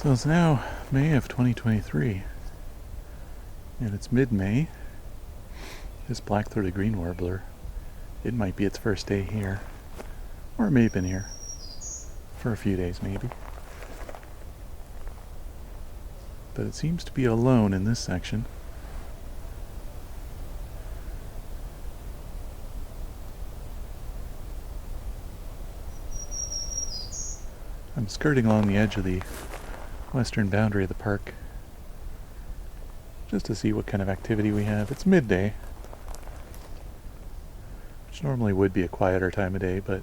So it's now May of 2023, and it's mid-May. This black-throated green warbler, it might be its first day here, or it may have been here for a few days maybe. But it seems to be alone in this section. I'm skirting along the edge of the western boundary of the park just to see what kind of activity we have. It's midday, which normally would be a quieter time of day, but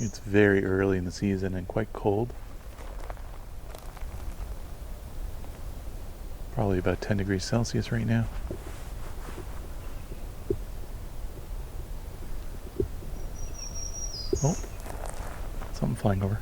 it's very early in the season and quite cold. Probably about 10 degrees Celsius right now. Oh, something flying over.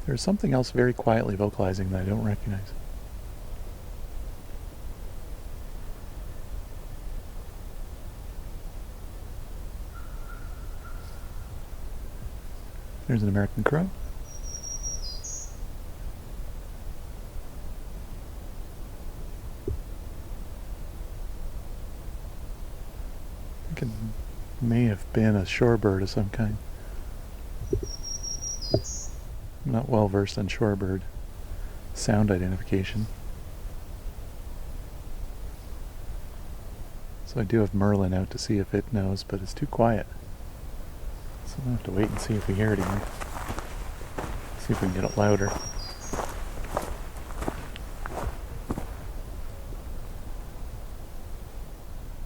There's something else very quietly vocalizing that I don't recognize. There's an American crow. I think it may have been a shorebird of some kind. I'm not well versed in shorebird sound identification. So I do have Merlin out to see if it knows, but it's too quiet. So I'll have to wait and see if we hear it again. See if we can get it louder.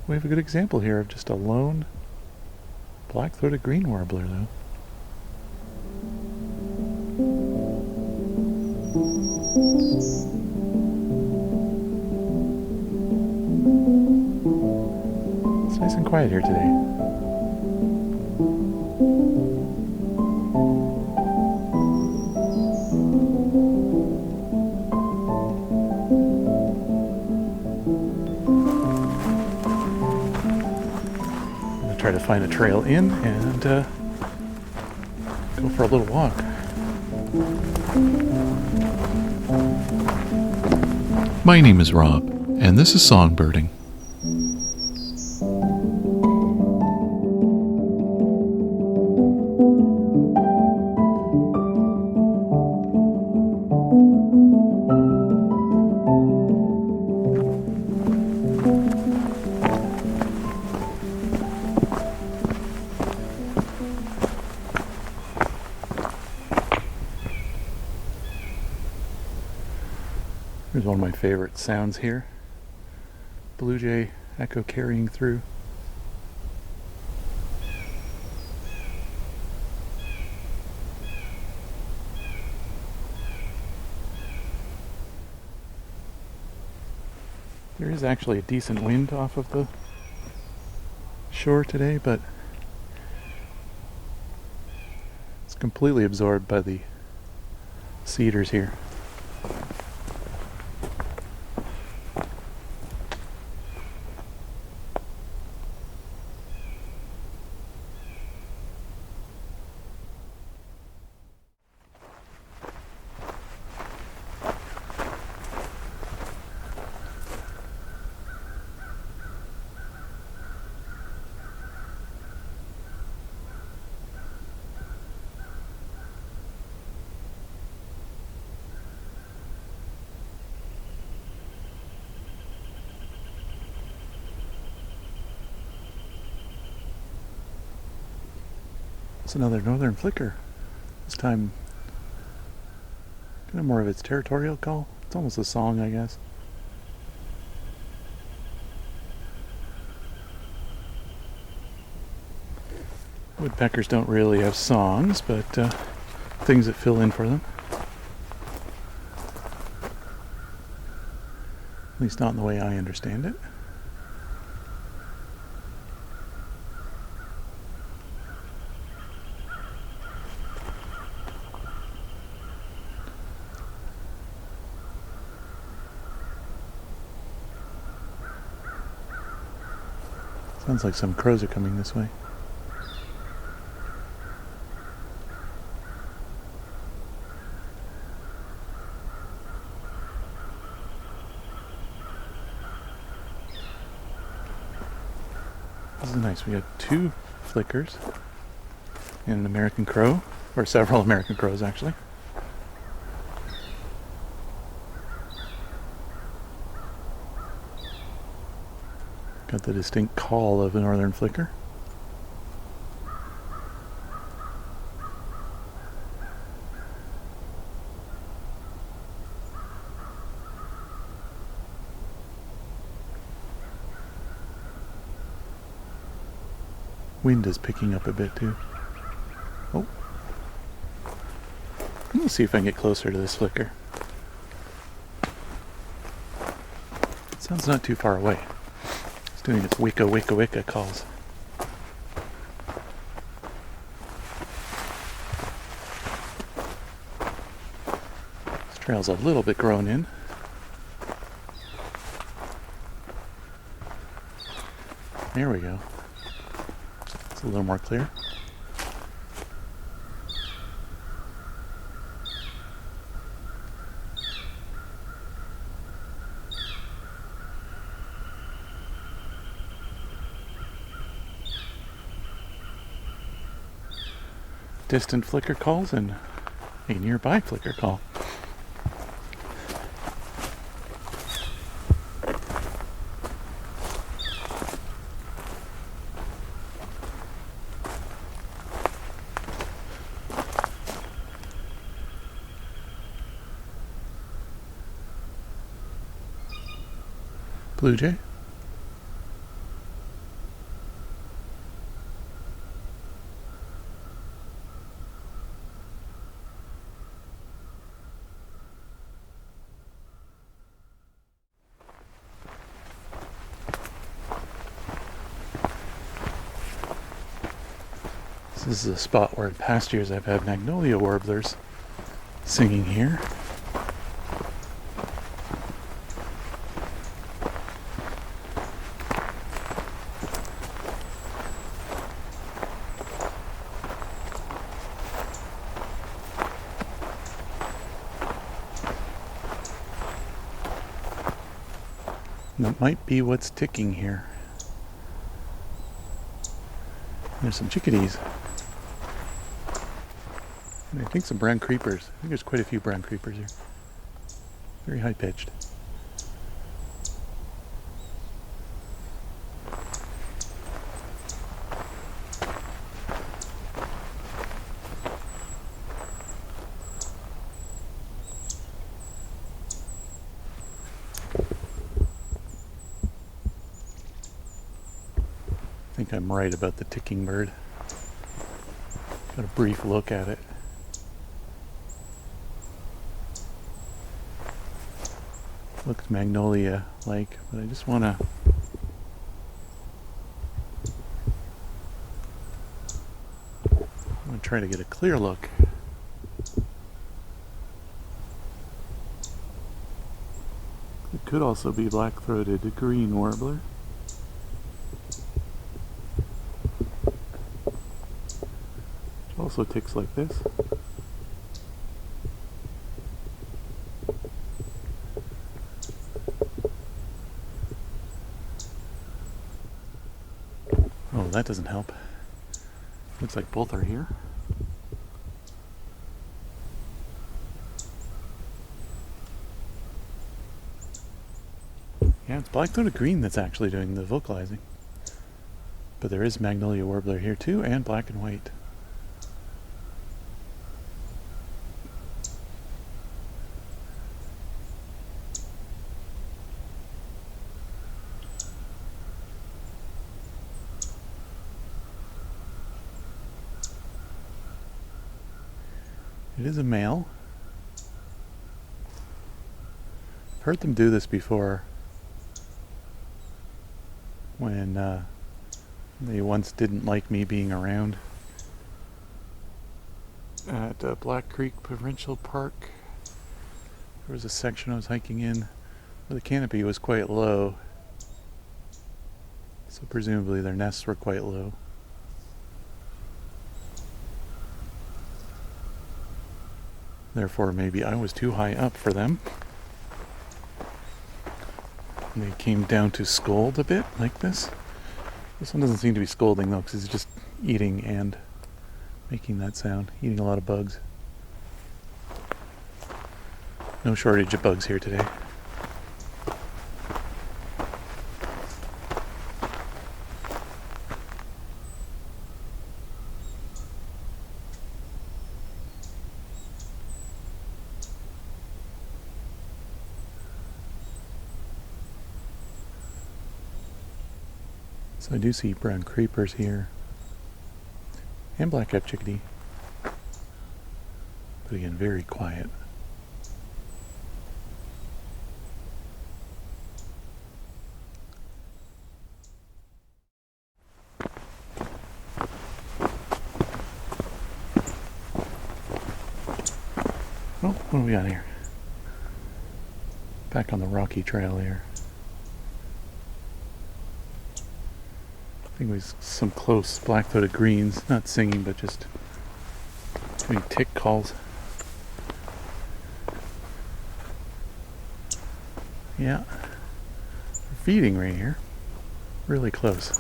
We have a good example here of just a lone black-throated green warbler though. It's nice and quiet here today. I'm going to try to find a trail in and go for a little walk. My name is Rob, and this is Songbirding. Here's one of my favorite sounds here. Blue jay echo carrying through. There is actually a decent wind off of the shore today, but it's completely absorbed by the cedars here. It's another northern flicker. This time, kind of more of its territorial call. It's almost a song, I guess. Woodpeckers don't really have songs, but things that fill in for them. At least not in the way I understand it. Sounds like some crows are coming this way. This is nice. We got 2 flickers and an American crow, or several American crows actually. Got the distinct call of a northern flicker. Wind is picking up a bit too. Oh. Let's see if I can get closer to this flicker. It sounds not too far away. It's doing its wicka wicka wicka calls. This trail's a little bit grown in. There we go. It's a little more clear. Distant flicker calls and a nearby flicker call. Blue jay. This is a spot where in past years I've had magnolia warblers singing here. And that might be what's ticking here. There's some chickadees. And I think some brown creepers. I think there's quite a few brown creepers here. Very high pitched. I think I'm right about the ticking bird. Got a brief look at it. Looks magnolia-like, but I just want to try to get a clear look. It could also be black-throated green warbler. Which also ticks like this. Oh, that doesn't help. Looks like both are here. Yeah, it's black-throated green that's actually doing the vocalizing. But there is magnolia warbler here too, and black and white. It is a male. I've heard them do this before when they once didn't like me being around at Black Creek Provincial Park. There was a section I was hiking in where the canopy was quite low, So presumably their nests were quite low. Therefore, maybe I was too high up for them. And they came down to scold a bit, like this. This one doesn't seem to be scolding though, because it's just eating and making that sound, eating a lot of bugs. No shortage of bugs here today. So I do see brown creepers here, and black-capped chickadee, but again, very quiet. Oh, what do we got here? Back on the rocky trail here. I think it was some close black-throated greens, not singing, but just doing tick calls. Yeah, they're feeding right here, really close.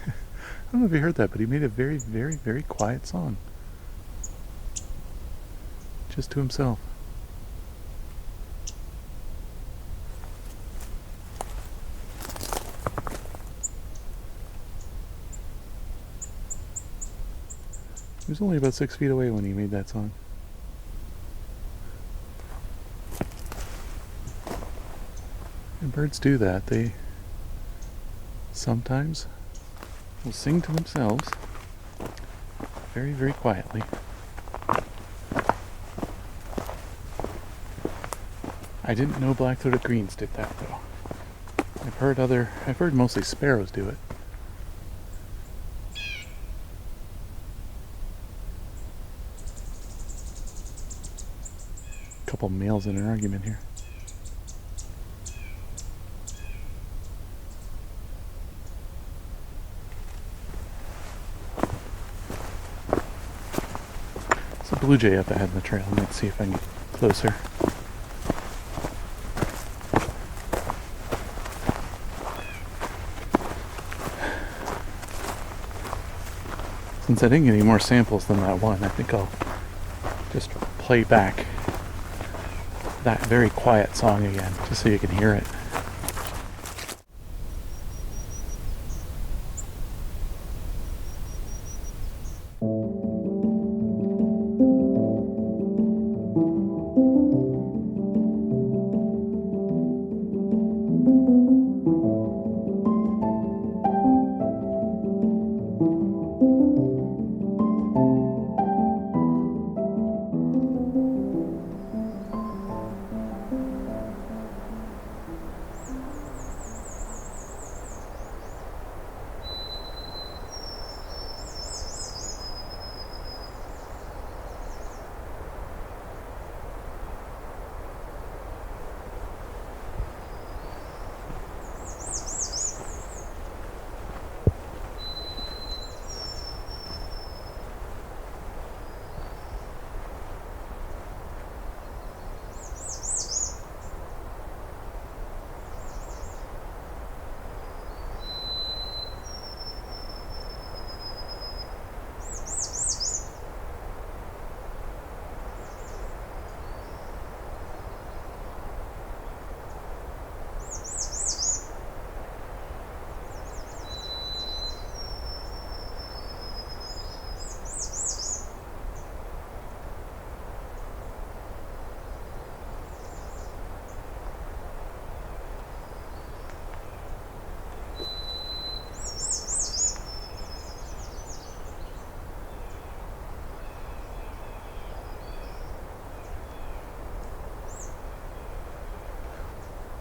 I don't know if you heard that, but he made a very, very, very quiet song. Just to himself. He was only about 6 feet away when he made that song. And birds do that. They sometimes will sing to themselves very, very quietly. I didn't know black-throated greens did that though. I've heard mostly sparrows do it. A couple males in an argument here. There's a blue jay up ahead in the trail. Let's see if I can get closer. Since I didn't get any more samples than that one, I think I'll just play back that very quiet song again, just so you can hear it.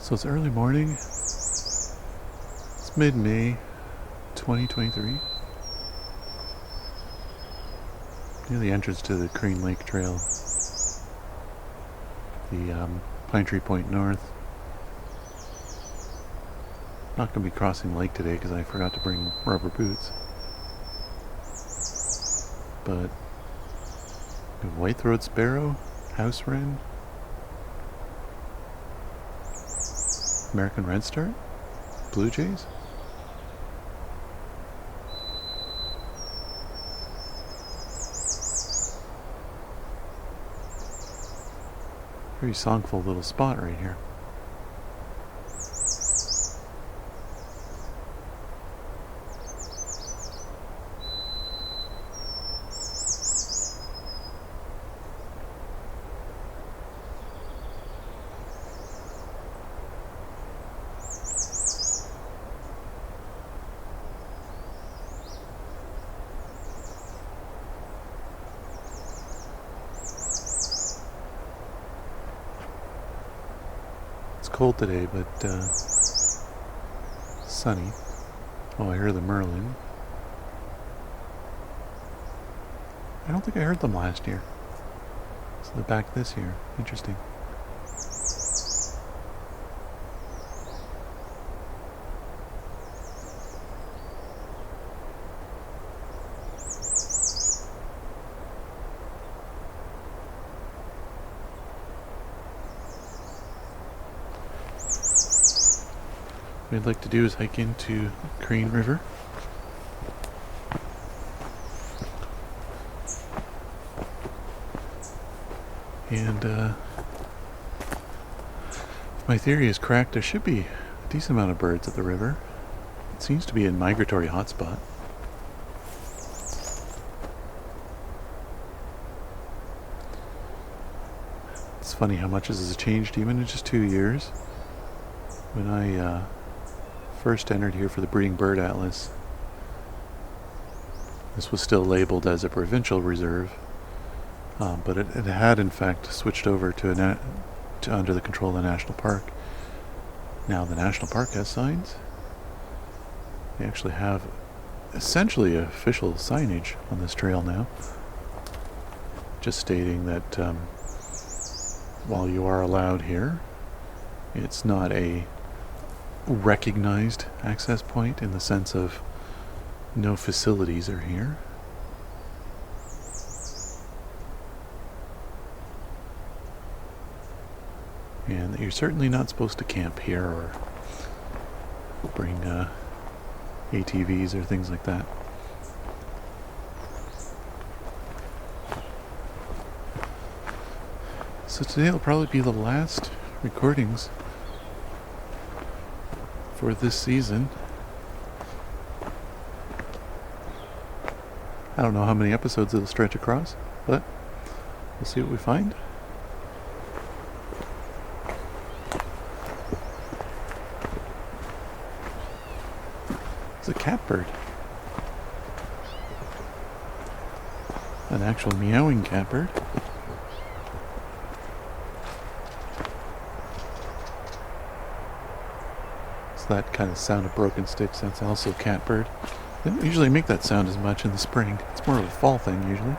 So it's early morning. It's mid-May 2023. near the entrance to the Crane Lake Trail. The Pine Tree Point North. Not going to be crossing the lake today because I forgot to bring rubber boots. But white-throated sparrow, house wren, American redstart, blue jays. Very songful little spot right here. It's cold today, but sunny. Oh, I hear the merlin. I don't think I heard them last year. So they're back this year. Interesting. What I'd like to do is hike into Crane River. And if my theory is correct, there should be a decent amount of birds at the river. It seems to be a migratory hotspot. It's funny how much this has changed even in just 2 years. When I first entered here for the Breeding Bird Atlas, this was still labeled as a provincial reserve, but it had in fact switched over to under the control of the national park. Now the national park has signs. They actually have essentially official signage on this trail now, just stating that while you are allowed here, it's not a recognized access point in the sense of no facilities are here. And that you're certainly not supposed to camp here or bring ATVs or things like that. So today will probably be the last recordings for this season. I don't know how many episodes it'll stretch across, but we'll see what we find. It's a catbird. An actual meowing catbird. That kind of sound of broken sticks, that's also catbird. They don't usually make that sound as much in the spring. It's more of a fall thing usually.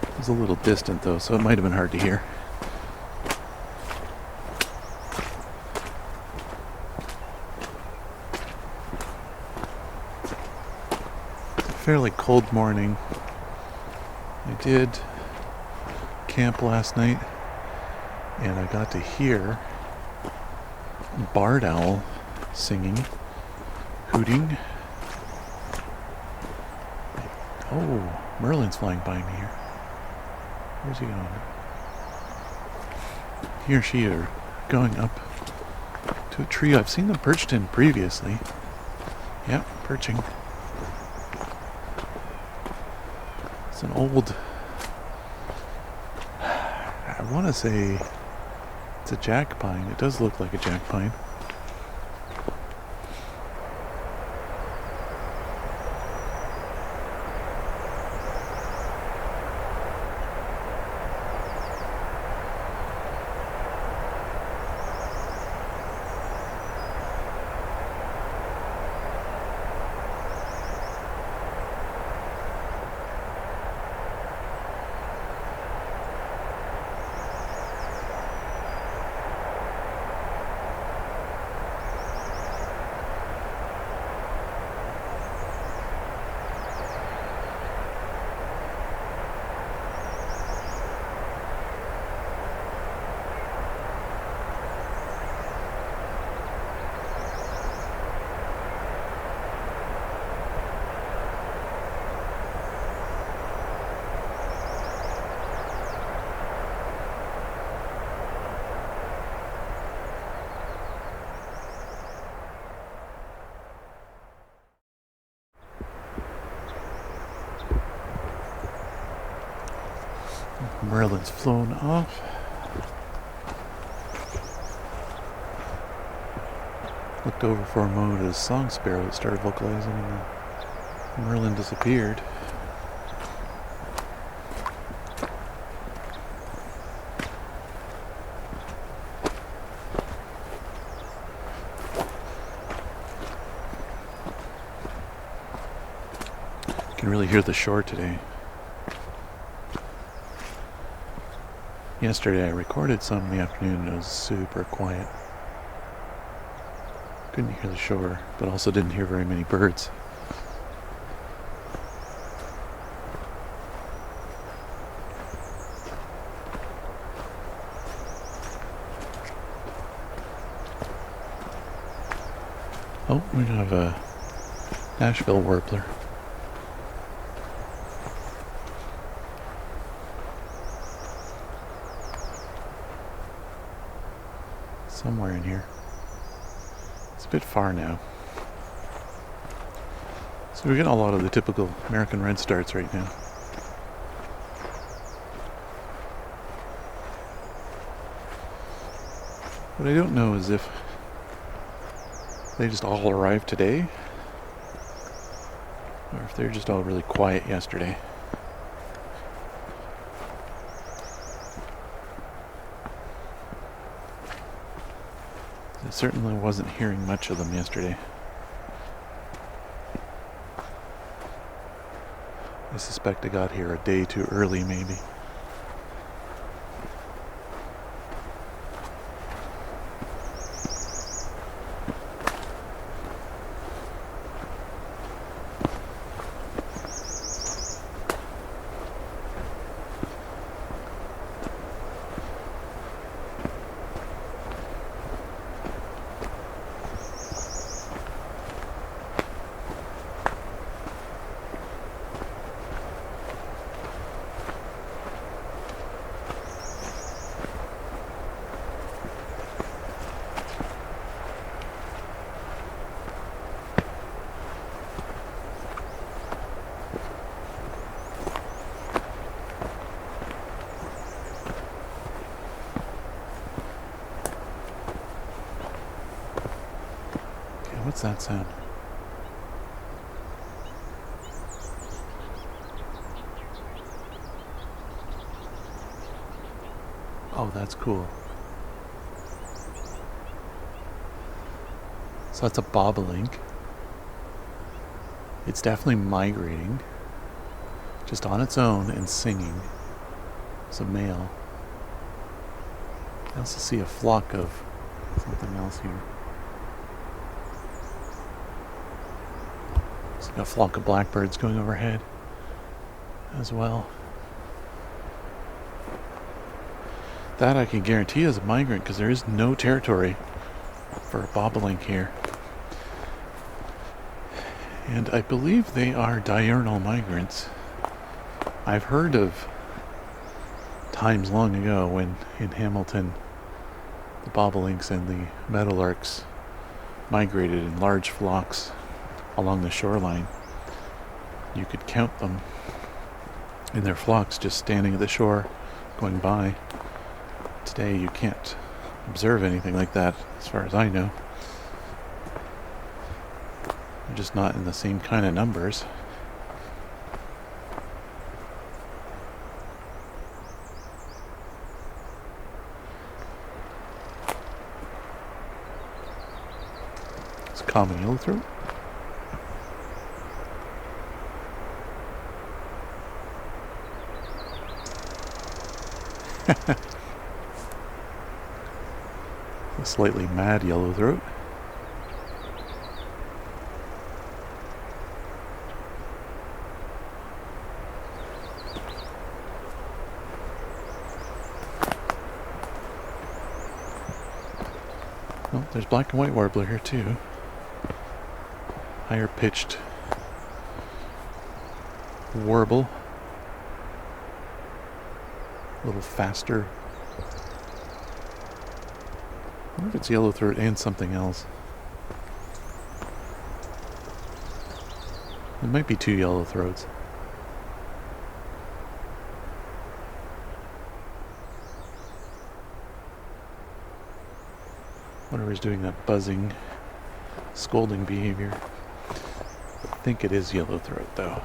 It was a little distant though, so it might have been hard to hear. It's a fairly cold morning. I did camp last night, and I got to hear barred owl singing, hooting. Oh, Merlin's flying by me here. Where's he going? He or she are going up to a tree I've seen them perched in previously. Yep, perching. It's an old, I want to say it's a jack pine. It does look like a jack pine. Merlin's flown off. Looked over for a moment as Song Sparrow started vocalizing and Merlin disappeared. You can really hear the shore today. Yesterday I recorded some in the afternoon and it was super quiet. Couldn't hear the shore, but also didn't hear very many birds. Oh, we have a Nashville warbler. Somewhere in here. It's a bit far now. So we're getting a lot of the typical American redstarts right now. What I don't know is if they just all arrived today, or if they're just all really quiet yesterday. I certainly wasn't hearing much of them yesterday. I suspect I got here a day too early, maybe. What's that sound? Oh, that's cool. So that's a bobolink. It's definitely migrating, just on its own and singing. It's a male. I also see a flock of something else here. A flock of blackbirds going overhead as well. That I can guarantee is a migrant because there is no territory for a bobolink here. And I believe they are diurnal migrants. I've heard of times long ago when in Hamilton the bobolinks and the meadowlarks migrated in large flocks along the shoreline. You could count them in their flocks just standing at the shore going by. Today you can't observe anything like that as far as I know. They're just not in the same kind of numbers. It's common yellowthroat. A slightly mad yellowthroat. Oh, there's black and white warbler here too. Higher pitched warble. A little faster. I wonder if it's yellowthroat and something else. It might be two yellowthroats. Whatever's doing that buzzing, scolding behavior. I think it is yellowthroat though.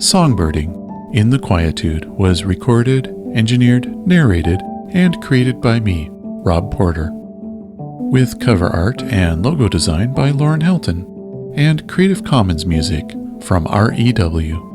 Songbirding in the Quietude was recorded, engineered, narrated, and created by me, Rob Porter, with cover art and logo design by Lauren Helton, and Creative Commons music from REW.